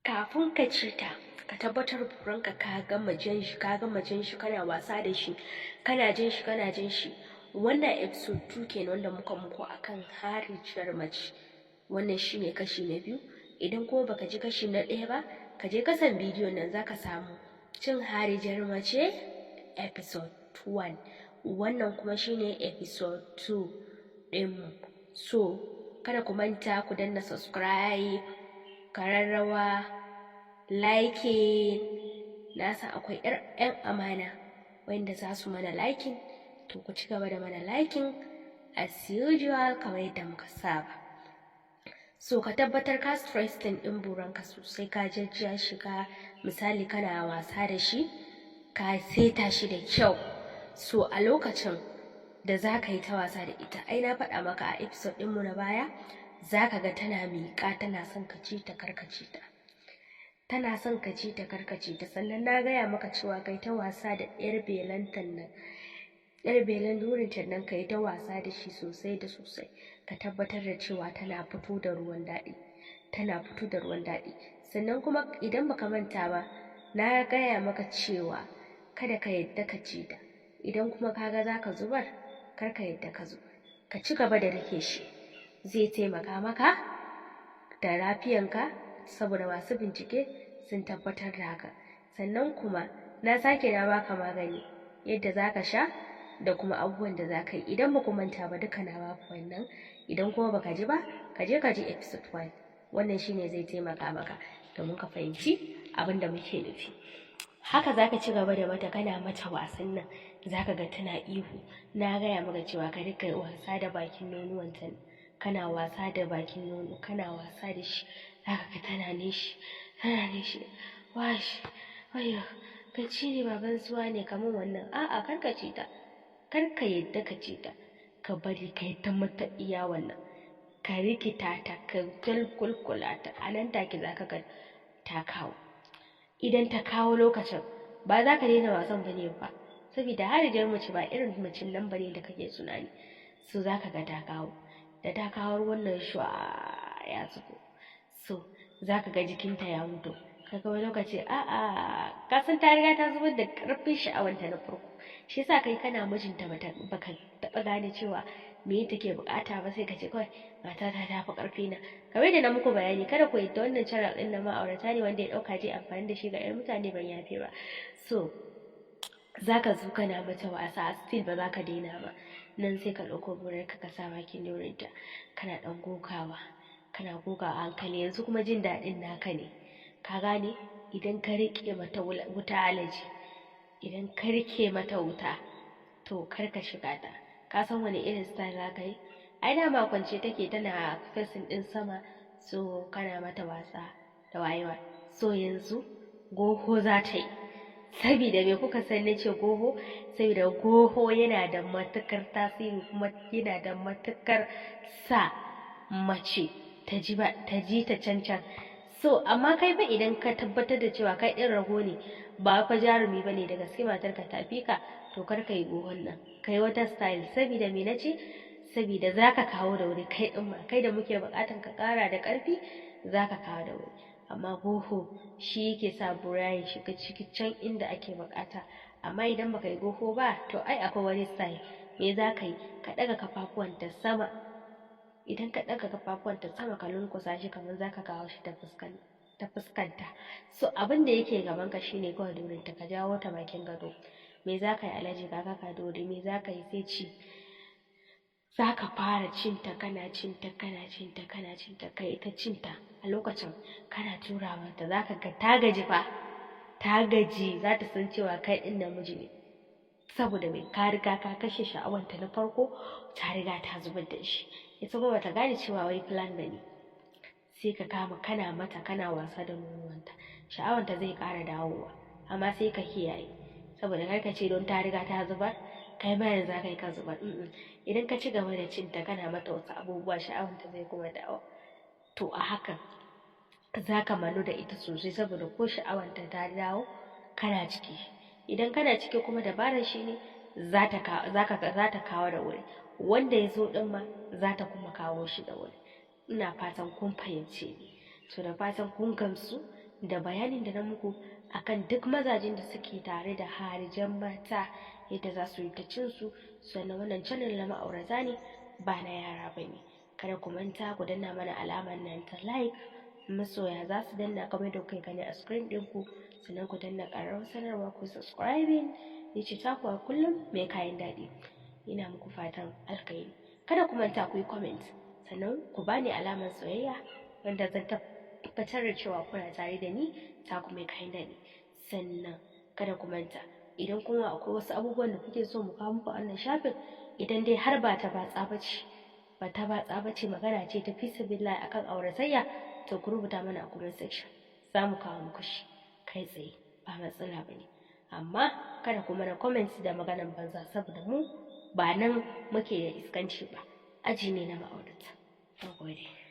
kafin ka ci ta ka tabbatar burinka ka gama jan shi kana wasa da shi kana jin shi. Wannan episode 2 kenan wanda muka muku akan harijiyar mace. Wannan shine kashi na 2. Idan kuma baka ji kashi na 1 ba, ka je kasan bidiyon nan zaka samu cin harijiyar mace episode 1. Wannan kuma shine episode 2 ɗinmu. So kada ku manta ku danna subscribe, kararrawa, liking. Na san akwai 'yan amana wanda za su mana liking, to ku ci gaba da mana liking as usual kamar yadda muka saba. So ka tabbatar ka stressing ɗin buranka sosai, ka jajja shi, ka misali kana wasa da shi, ka seta shi da kyau. So a lokacin da za ka yi ta wasa da ita, ai na faɗa maka a episode ɗinmu na baya, za ka ga tana miƙa, tana son ka ci ta karkace ta. Tana son ka ci ta karkace ta. Sannan na gaya maka cewa kai ta wasa da 'yar belantan nan. 'Yar belan durinta nan ka yi ta wasa da shi sosai da sosai. Ka tabbatar da cewa tana fito da ruwan daɗi. Sannan kuma idan baka manta ba, na gaya maka cewa kada ka yadda ka ci ta. Idan kuma kaga za ka zubar, kar ka yadda ka zubar. Ka ci gaba da rike shi. Zai taimaka maka da lafiyanka, saboda masu bincike sun tabbatar da haka. Sannan kuma na baka magani yadda za ka sha da kuma abubuwan da za ka yi. Idan ba ku manta ba, duka na baku wannan. Idan kuma baka ji ba, ka je episode 1. Wannan shine zai taimaka maka domin ka fahimci abin da muke nufi. Haka za ka ci gaba da mata, kana mata wasan nan, za ka ga tana ihu. Na gaya maka cewa ka rika wasa da bakin nonuwanta, kana wasa da bakin nono, kana wasa da shi. Za ka ga tana nishi. Wash, wayo, ka ci ne baban zuwa ne kamar wannan. A'a, kar ka ci ta. Kar ka yadda ka ci ta. Ka bari ka yi ta mata iya wannan. Ka rikita ta, ka kulkula ta. A nan take za ka ga ta kawo. Idan ta kawo lokacin, ba za ka daina wasan bane ba. Saboda harijiyar mace ba irin macen nan bane da kake tunani. So za ka ga ta kawo. Da ta kawo wannan shuwa ya zubo. So za ka ga jikinta ya mutu. Kaga wani lokaci ka san ta riga ta zubar da ƙarfin sha'awanta na farko. Shi yasa kai kana mijinta baka taɓa gane cewa me take bukata ba, sai ka ce kawai matata ta fi ƙarfi na. Kamar da na muku bayani, kada ku yadda wannan channel ɗin na ma'aurata ne wanda ya ɗauka je amfani da shi ga 'yan mutane, ban yafe ba. So za ka zo kana mata wasa, still ba za ka daina ba. Nan sai ka ɗauko burarka ka sa bakin dorinta, kana ɗan gogawa a hankali. Yanzu kuma jin daɗin naka ne, ka gane. Idan ka riƙe mata wuta alaji, idan ka riƙe mata wuta, to kar ka shiga ta. Ka san wani irin style za ka yi? Ai dama kwance take, tana facing ɗin sama. So kana mata wasa da wayewa. So yanzu goho za ta yi. Sabida me kuka san na ce goho? Saboda goho yana da matukar tasiri, kuma yana da matukar sa mace ta ji ta cancan. So amma kai fa idan ka tabbatar da cewa kai ɗin rago ne, ba fa jarumi bane da gaske matarka ta fi ka, to kar ka yi gohon nan, ka yi wata style. Sabida me nace? Sabida za ka kawo da wuri. Kai ɗin ma, kai da muke buƙatan ka ƙara da ƙarfi, za ka kawo da wuri. Amma goho shi yake sa bura ya shiga ciki can inda ake buƙata. Amma idan baka yi goho ba, to ai akwai wani style. Me za ka yi? Ka ɗaga kafafuwanta sama. Idan ka ɗaga kafafuwanta sama, ka lunkusa shi kamar za ka kawo shi ta fuskanta. So abin da yake gabanka shine kawai dorinta, ka jawo ta bakin gado. Me za ka yi alaji ka dore? Me za ka yi? Sai ci. Za ka fara cinta, kana cinta, kai ta cinta. A lokacin kana tura mata, za ka ga ta gaji fa. Ta gaji, za ta san cewa kai ɗin namiji ne. Saboda mai ka riga ka kashe sha'awanta na farko, ta riga ta zubar da shi. Ita kuma bata gane cewa wai plan bane. Sai ka kama kana wasa da nonuwanta, sha'awanta zai ƙara dawowa. Amma sai ka kiyaye, saboda kar ka ce don ta riga ta zubar, kai ma yanzu za ka yi ka zubar. Idan ka ci gaba da cinta, kana mata wasu abubuwa, sha'awanta zai kuma dawo. To a hakan za ka manu da ita sosai, saboda ko sha'awanta ta dawo, kana ciki. Idan kana ciki kuma dabarar shi ne, za ta kawo da wuri. Wanda ya zo ɗin ma za ta kuma kawo shi da wuri. Ina fatan kun fahimce ni. To da fatan kun gamsu da bayanin da na muku akan duk mazajen da suke tare da harijan mata, yadda za su yi ta cin su. Sannan wannan channel na ma'aurata ne, ba na yara ba ne. Kada ku manta ku danna mana alamar nan ta like, masoya za su danna kamar da kuka gani a screen ɗinku. Sannan ku danna ƙararrawar sanarwa, ku subscribing. Ni ce taku a kullum mai kayan daɗi. Ina muku fatan alkhairi. Kada ku manta ku yi comment, sannan ku bani alamar soyayya wanda zan tabbatar da cewa kuna tare da ni, taku mai kayan daɗi. Sannan kada ku manta, idan kuma akwai wasu abubuwan da kuke so mu kawo muku a wannan shafin, idan dai har ba ta batsa ba ce, magana ce ta fi sabilillahi akan auratayya, to ku rubuta mana a comment section, za mu kawo muku shi kai tsaye, ba matsala ba ne. Amma kada ku mana comment da maganan banza, saboda mu ba nan muke da iskanci ba, aji ne na ma'aurata. Na gode.